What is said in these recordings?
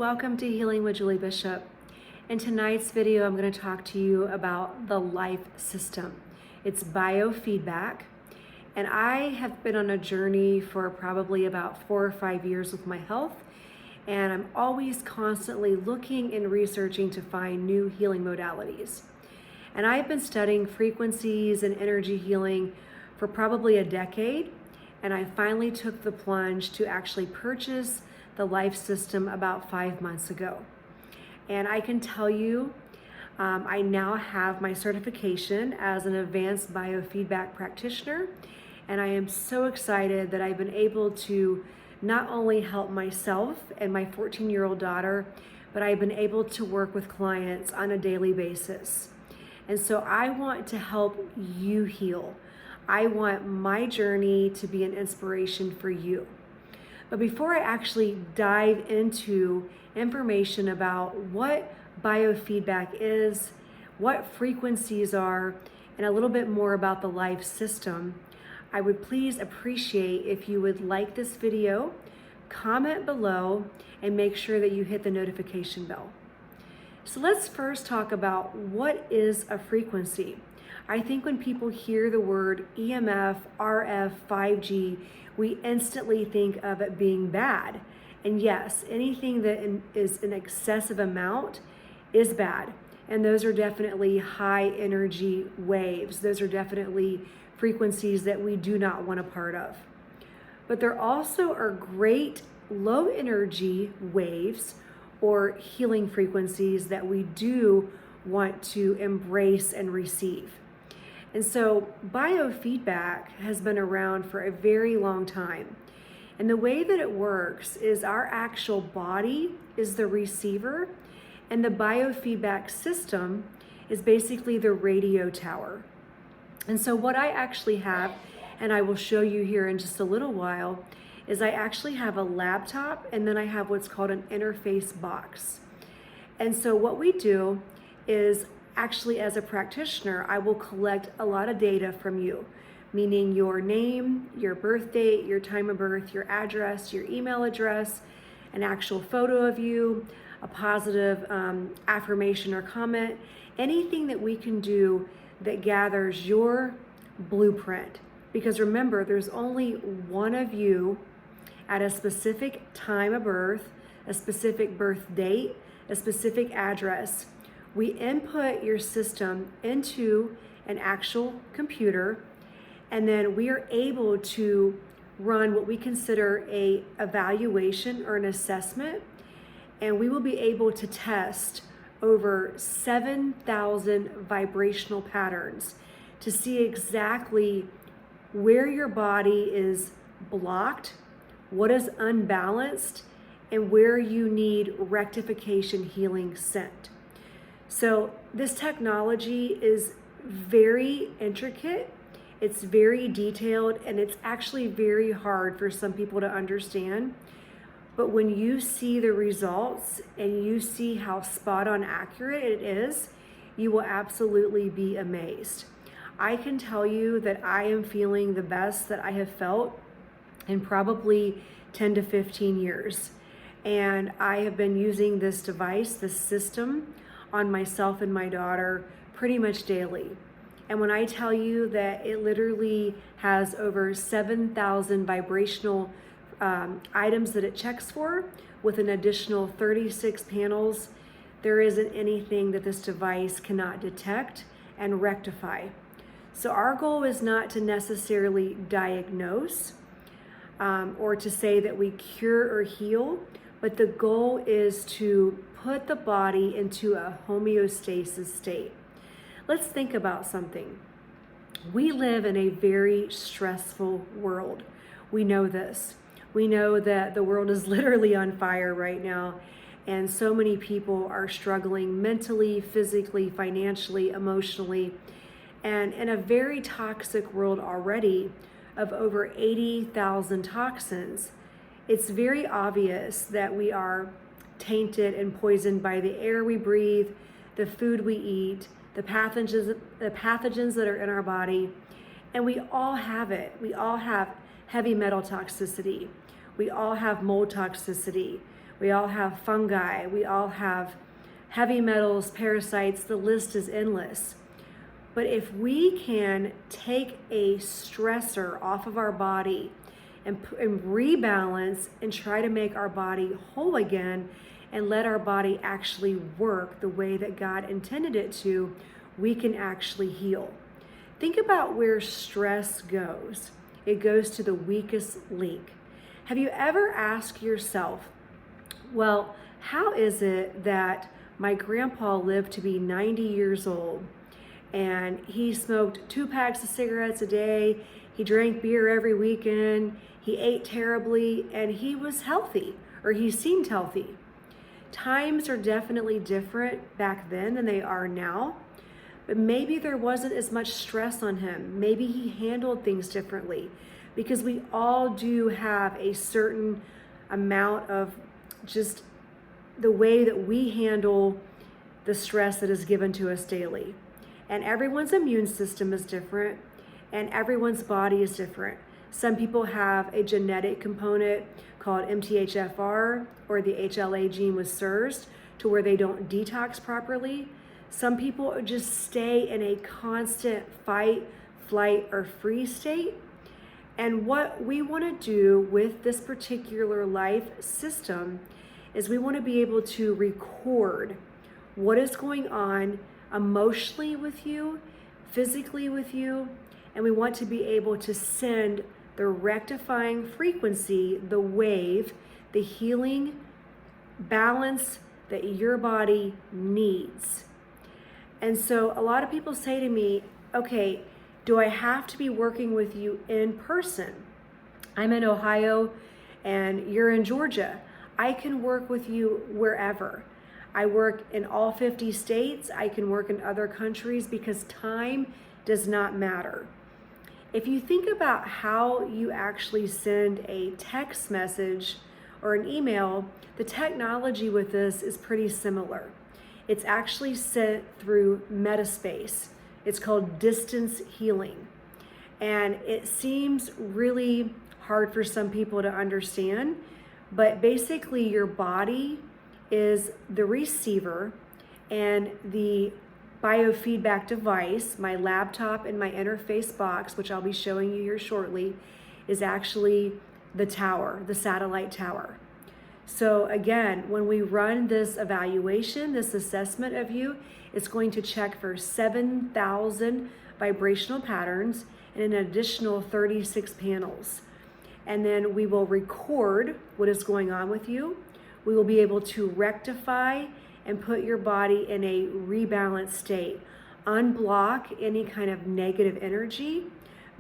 welcome to Healing with Julie Bishop. In tonight's video, I'm going to talk to you about the life system. It's biofeedback, and I have been on a journey for probably about 4 or 5 years with my health, and I'm always constantly looking and researching to find new healing modalities. And I've been studying frequencies and energy healing for probably a decade, and I finally took the plunge to actually purchase the life system about 5 months ago. And I can tell you, I now have my certification as an advanced biofeedback practitioner, and I am so excited that I've been able to not only help myself and my 14-year-old daughter, but I've been able to work with clients on a daily basis. And so I want to help you heal. I want my journey to be an inspiration for you. But before I actually dive into information about what biofeedback is, what frequencies are, and a little bit more about the life system, I would please appreciate if you would like this video, comment below, and make sure that you hit the notification bell. So let's first talk about what is a frequency. I think when people hear the word EMF, RF, 5G, we instantly think of it being bad. And yes, anything that is an excessive amount is bad. And those are definitely high energy waves. Those are definitely frequencies that we do not want a part of. But there also are great low energy waves or healing frequencies that we do want to embrace and receive. And so biofeedback has been around for a very long time. And the way that it works is our actual body is the receiver, and the biofeedback system is basically the radio tower. And so what I actually have, and I will show you here in just a little while, is I actually have a laptop, and then I have what's called an interface box. And so what we do is, actually, as a practitioner, I will collect a lot of data from you, meaning your name, your birth date, your time of birth, your address, your email address, an actual photo of you, a positive affirmation or comment, anything that we can do that gathers your blueprint. Because remember, there's only one of you at a specific time of birth, a specific birth date, a specific address. We input your system into an actual computer, and then we are able to run what we consider a evaluation or an assessment, and we will be able to test over 7,000 vibrational patterns to see exactly where your body is blocked, what is unbalanced, and where you need rectification healing sent. So this technology is very intricate, it's very detailed, and it's actually very hard for some people to understand. But when you see the results and you see how spot on accurate it is, you will absolutely be amazed. I can tell you that I am feeling the best that I have felt in probably 10 to 15 years. And I have been using this device, this system, on myself and my daughter pretty much daily. And when I tell you that it literally has over 7,000 vibrational items that it checks for, with an additional 36 panels, there isn't anything that this device cannot detect and rectify. So our goal is not to necessarily diagnose or to say that we cure or heal, but the goal is to put the body into a homeostasis state. Let's think about something. We live in a very stressful world. We know this. We know that the world is literally on fire right now, and so many people are struggling mentally, physically, financially, emotionally, and in a very toxic world already of over 80,000 toxins. It's very obvious that we are tainted and poisoned by the air we breathe, the food we eat, the pathogens that are in our body, and we all have it. We all have heavy metal toxicity. We all have mold toxicity. We all have fungi. We all have heavy metals, parasites. The list is endless. But if we can take a stressor off of our body and rebalance and try to make our body whole again and let our body actually work the way that God intended it to, we can actually heal. Think about where stress goes. It goes to the weakest link. Have you ever asked yourself, well, how is it that my grandpa lived to be 90 years old and he smoked 2 packs of cigarettes a day, he drank beer every weekend, he ate terribly, and he was healthy, or he seemed healthy? Times are definitely different back then than they are now, but maybe there wasn't as much stress on him. Maybe he handled things differently, because we all do have a certain amount of just the way that we handle the stress that is given to us daily. And everyone's immune system is different, and everyone's body is different. Some people have a genetic component called MTHFR, or the HLA gene was SIRS, to where they don't detox properly. Some people just stay in a constant fight, flight, or freeze state. And what we want to do with this particular life system is we want to be able to record what is going on emotionally with you, physically with you, and we want to be able to send the rectifying frequency, the wave, the healing balance that your body needs. And so a lot of people say to me, okay, do I have to be working with you in person? I'm in Ohio and you're in Georgia. I can work with you wherever. I work in all 50 states. I can work in other countries because time does not matter. If you think about how you actually send a text message or an email, the technology with this is pretty similar. It's actually sent through metaspace. It's called distance healing. And it seems really hard for some people to understand, but basically your body is the receiver, and the biofeedback device, my laptop and my interface box, which I'll be showing you here shortly, is actually the tower, the satellite tower. So again, when we run this evaluation, this assessment of you, it's going to check for 7,000 vibrational patterns and an additional 36 panels. And then we will record what is going on with you. We will be able to rectify and put your body in a rebalanced state, unblock any kind of negative energy,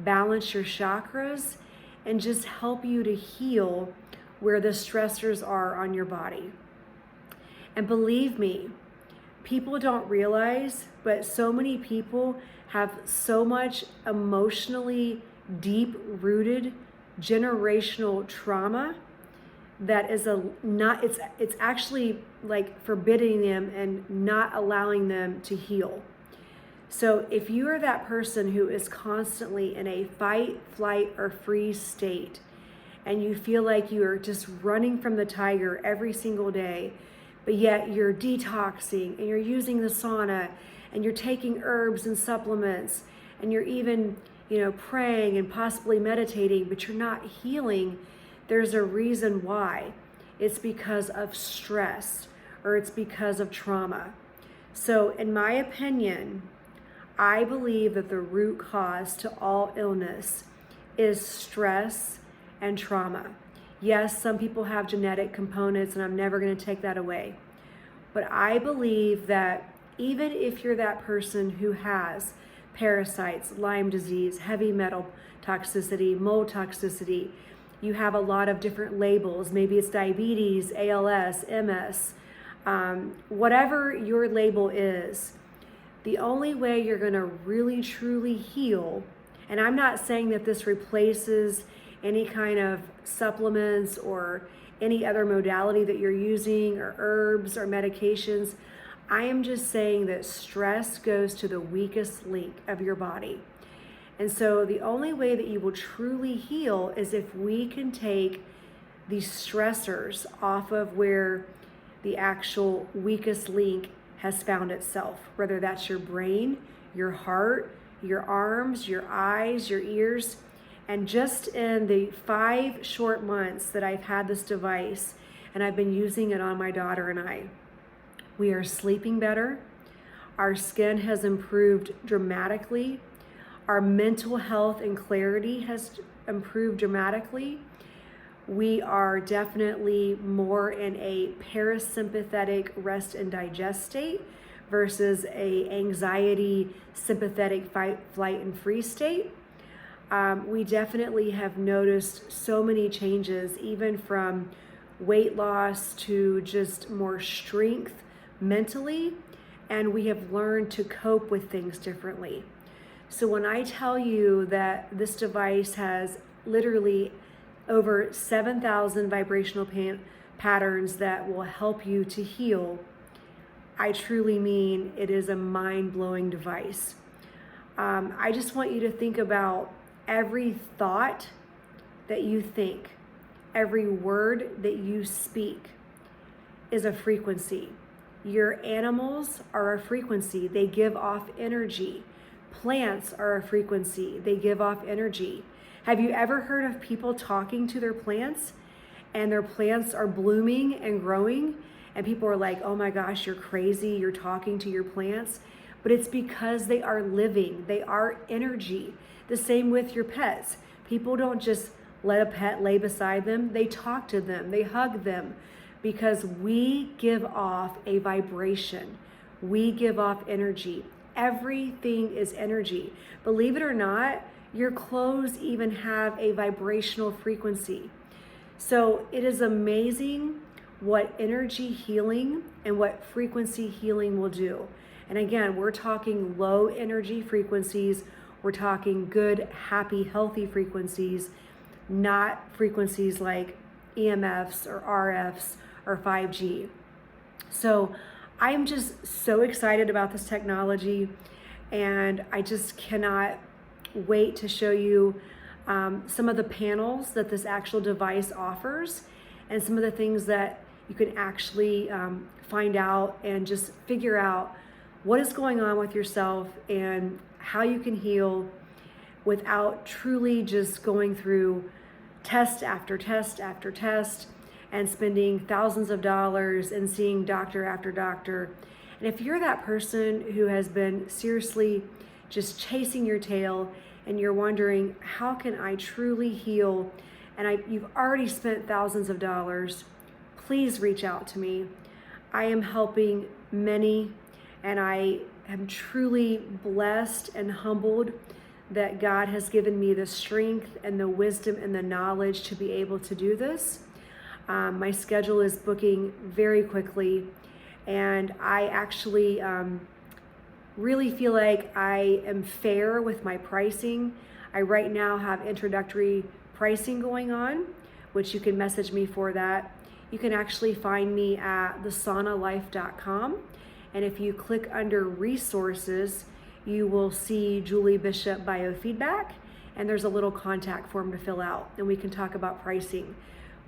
balance your chakras, and just help you to heal where the stressors are on your body. And believe me, people don't realize, but so many people have so much emotionally deep-rooted generational trauma that is it's actually like forbidding them and not allowing them to heal. So if you are that person who is constantly in a fight, flight, or freeze state, and you feel like you are just running from the tiger every single day, but yet you're detoxing and you're using the sauna and you're taking herbs and supplements and you're even, praying and possibly meditating, but you're not healing, there's a reason why. It's because of stress, or it's because of trauma. So in my opinion, I believe that the root cause to all illness is stress and trauma. Yes, some people have genetic components, and I'm never going to take that away. But I believe that even if you're that person who has parasites, Lyme disease, heavy metal toxicity, mold toxicity, you have a lot of different labels. Maybe it's diabetes, ALS, MS, whatever your label is, the only way you're going to really truly heal, and I'm not saying that this replaces any kind of supplements or any other modality that you're using, or herbs or medications. I am just saying that stress goes to the weakest link of your body. And so the only way that you will truly heal is if we can take these stressors off of where the actual weakest link has found itself, whether that's your brain, your heart, your arms, your eyes, your ears. And just in the 5 short months that I've had this device, and I've been using it on my daughter and I, we are sleeping better. Our skin has improved dramatically. Our mental health and clarity has improved dramatically. We are definitely more in a parasympathetic rest and digest state versus a anxiety sympathetic fight, flight, and freeze state. We definitely have noticed so many changes, even from weight loss to just more strength mentally, and we have learned to cope with things differently. So when I tell you that this device has literally over 7,000 vibrational patterns that will help you to heal, I truly mean it is a mind-blowing device. I just want you to think about every thought that you think, every word that you speak is a frequency. Your animals are a frequency. They give off energy. Plants are a frequency. They give off energy. Have you ever heard of people talking to their plants and their plants are blooming and growing? And people are like, oh my gosh, you're crazy. You're talking to your plants. But it's because they are living. They are energy. The same with your pets. People don't just let a pet lay beside them. They talk to them. They hug them because we give off a vibration. We give off energy. Everything is energy. Believe it or not, your clothes even have a vibrational frequency. So it is amazing what energy healing and what frequency healing will do. And again, we're talking low energy frequencies. We're talking good, happy, healthy frequencies, not frequencies like EMFs or RFs or 5G. So I'm just so excited about this technology, and I just cannot wait to show you some of the panels that this actual device offers and some of the things that you can actually find out and just figure out what is going on with yourself and how you can heal without truly just going through test after test after test and spending thousands of dollars and seeing doctor after doctor. And if you're that person who has been seriously just chasing your tail and you're wondering, how can I truly heal? And you've already spent thousands of dollars, please reach out to me. I am helping many, and I am truly blessed and humbled that God has given me the strength and the wisdom and the knowledge to be able to do this. My schedule is booking very quickly, and I actually really feel like I am fair with my pricing. I right now have introductory pricing going on, which you can message me for that. You can actually find me at thesaunalife.com. And if you click under resources, you will see Julie Bishop Biofeedback, and there's a little contact form to fill out, and we can talk about pricing.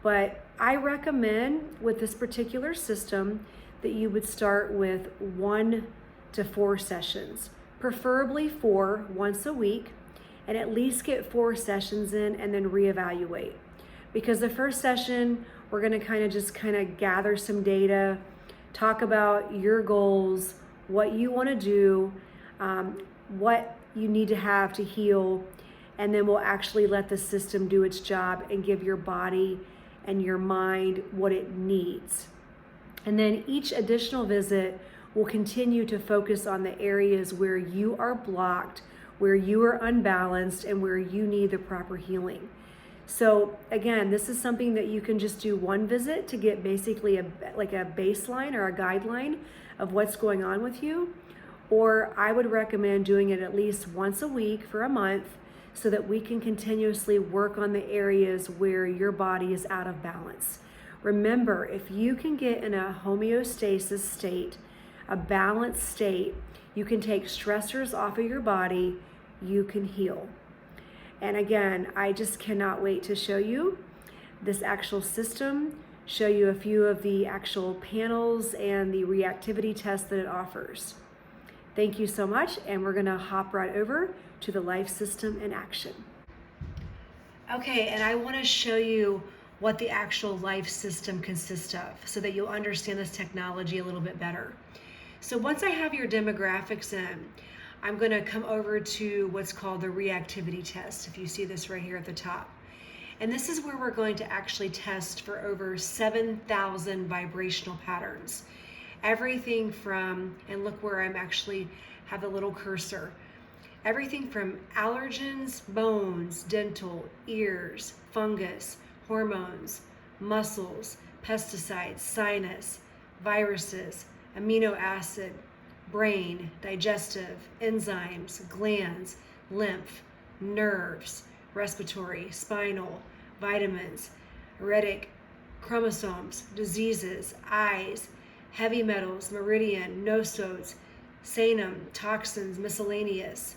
But I recommend with this particular system that you would start with 1 to 4 sessions, preferably 4 once a week, and at least get 4 sessions in and then reevaluate. Because the first session, we're gonna kind of gather some data, talk about your goals, what you wanna do, what you need to have to heal, and then we'll actually let the system do its job and give your body and your mind what it needs. And then each additional visit will continue to focus on the areas where you are blocked, where you are unbalanced, and where you need the proper healing. So again, this is something that you can just do 1 visit to get basically a baseline or a guideline of what's going on with you. Or I would recommend doing it at least once a week for a month so that we can continuously work on the areas where your body is out of balance. Remember, if you can get in a homeostasis state, a balanced state, you can take stressors off of your body, you can heal. And again, I just cannot wait to show you. this actual system, show you a few of the actual panels and the reactivity tests that it offers. Thank you so much, and we're gonna hop right over to the life system in action. Okay, and I wanna show you what the actual life system consists of so that you'll understand this technology a little bit better. So once I have your demographics in, I'm gonna come over to what's called the reactivity test, if you see this right here at the top. And this is where we're going to actually test for over 7,000 vibrational patterns. Everything from, and look where I'm actually have the little cursor, everything from allergens, bones, dental, ears, fungus, hormones, muscles, pesticides, sinus, viruses, amino acid, brain, digestive, enzymes, glands, lymph, nerves, respiratory, spinal, vitamins, heretic, chromosomes, diseases, eyes, heavy metals, meridian, nosodes, sanum, toxins, miscellaneous,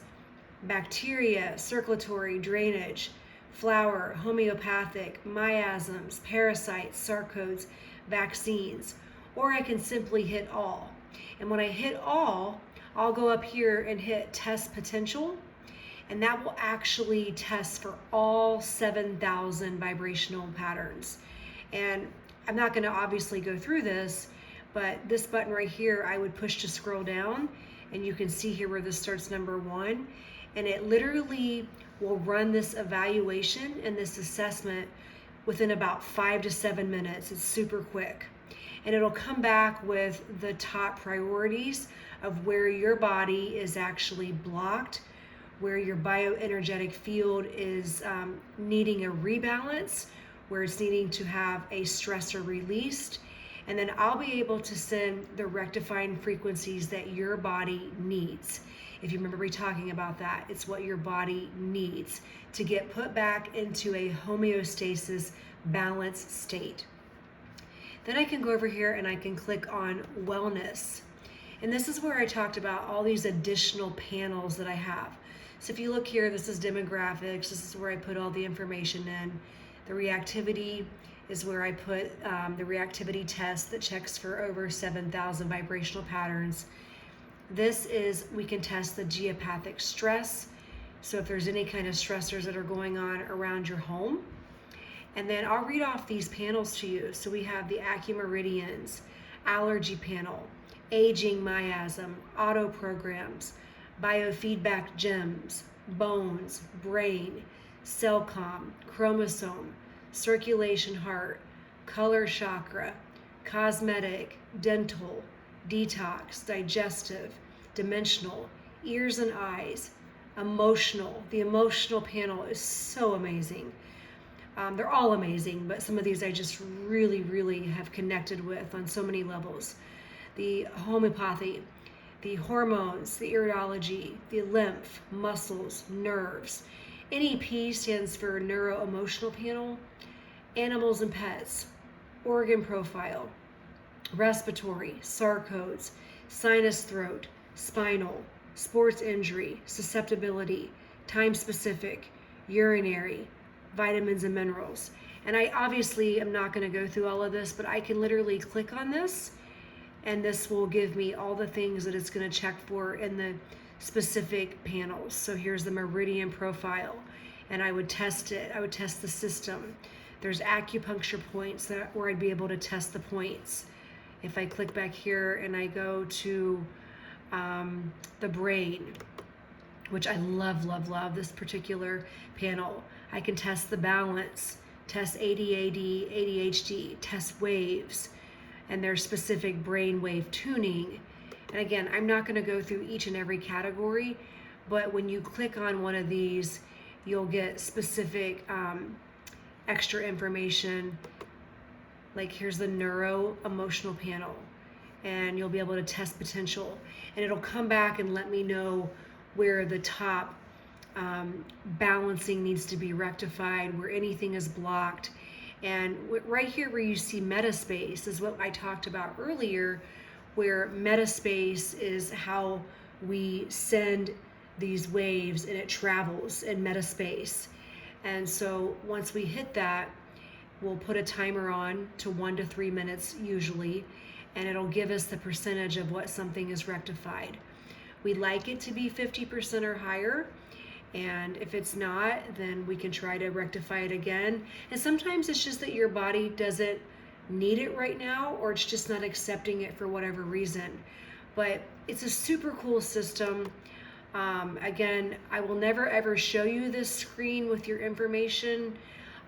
bacteria, circulatory, drainage, flower, homeopathic, miasms, parasites, sarcodes, vaccines, or I can simply hit all. And when I hit all, I'll go up here and hit test potential, and that will actually test for all 7,000 vibrational patterns. And I'm not gonna obviously go through this, but this button right here, I would push to scroll down, and you can see here where this starts number 1, and it literally will run this evaluation and this assessment within about 5 to 7 minutes. It's super quick. And it'll come back with the top priorities of where your body is actually blocked, where your bioenergetic field is needing a rebalance, where it's needing to have a stressor released. And then I'll be able to send the rectifying frequencies that your body needs. If you remember me talking about that, it's what your body needs to get put back into a homeostasis balanced state. Then I can go over here and I can click on wellness. And this is where I talked about all these additional panels that I have. So if you look here, this is demographics. This is where I put all the information in. The reactivity is where I put the reactivity test that checks for over 7,000 vibrational patterns. This is, we can test the geopathic stress. So if there's any kind of stressors that are going on around your home. And then I'll read off these panels to you. So we have the acumeridians, allergy panel, aging miasm, auto programs, biofeedback gems, bones, brain, cellcom, chromosome, circulation heart, color chakra, cosmetic, dental, detox, digestive, dimensional, ears and eyes, emotional. The emotional panel is so amazing. They're all amazing, but some of these I just really have connected with on so many levels. The homeopathy, the hormones, the iridology, the lymph, muscles, nerves. NEP stands for neuro-emotional panel, animals and pets, organ profile, respiratory, sarcodes, sinus throat, spinal, sports injury, susceptibility, time specific, urinary, vitamins and minerals. And I obviously am not going to go through all of this, but I can literally click on this and this will give me all the things that it's going to check for in the specific panels. So here's the meridian profile, and I would test it. I would test the system. There's acupuncture points where I'd be able to test the points. If I click back here and I go to the brain, which I love this particular panel, I can test the balance, test ADD, ADHD, test waves, and their specific brain wave tuning. And again, I'm not going to go through each and every category, but when you click on one of these, you'll get specific extra information. Like here's the neuro-emotional panel, and you'll be able to test potential, and it'll come back and let me know where the top balancing needs to be rectified, where anything is blocked. And right here where you see metaspace is what I talked about earlier, where metaspace is how we send these waves and it travels in metaspace. And so once we hit that, we'll put a timer on to 1 to 3 minutes usually, and it'll give us the percentage of what something is rectified. We like it to be 50% or higher, and if it's not, then we can try to rectify it again. And sometimes it's just that your body doesn't need it right now, or it's just not accepting it for whatever reason. But it's a super cool system. Again, I will never ever show you this screen with your information.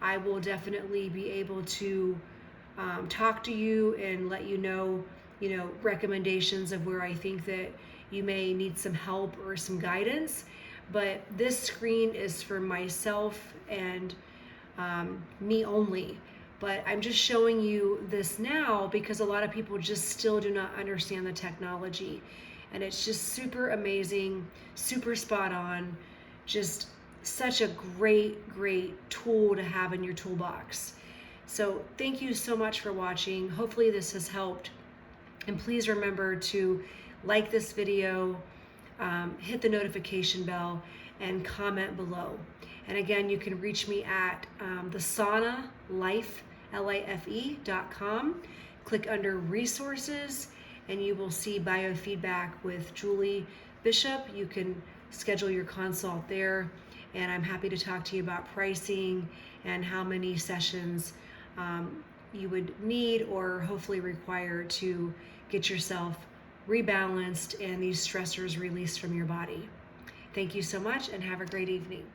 I will definitely be able to talk to you and let you know recommendations of where I think that you may need some help or some guidance. But this screen is for myself and me only. But I'm just showing you this now because a lot of people just still do not understand the technology. And it's just super amazing, super spot on, just such a great tool to have in your toolbox. So thank you so much for watching. Hopefully this has helped. And please remember to like this video, hit the notification bell, and comment below. And again, you can reach me at the sauna life, life.com. Click under resources, and you will see Biofeedback with Julie Bishop. You can schedule your consult there, and I'm happy to talk to you about pricing and how many sessions you would need or hopefully require to get yourself rebalanced and these stressors released from your body. Thank you so much and have a great evening.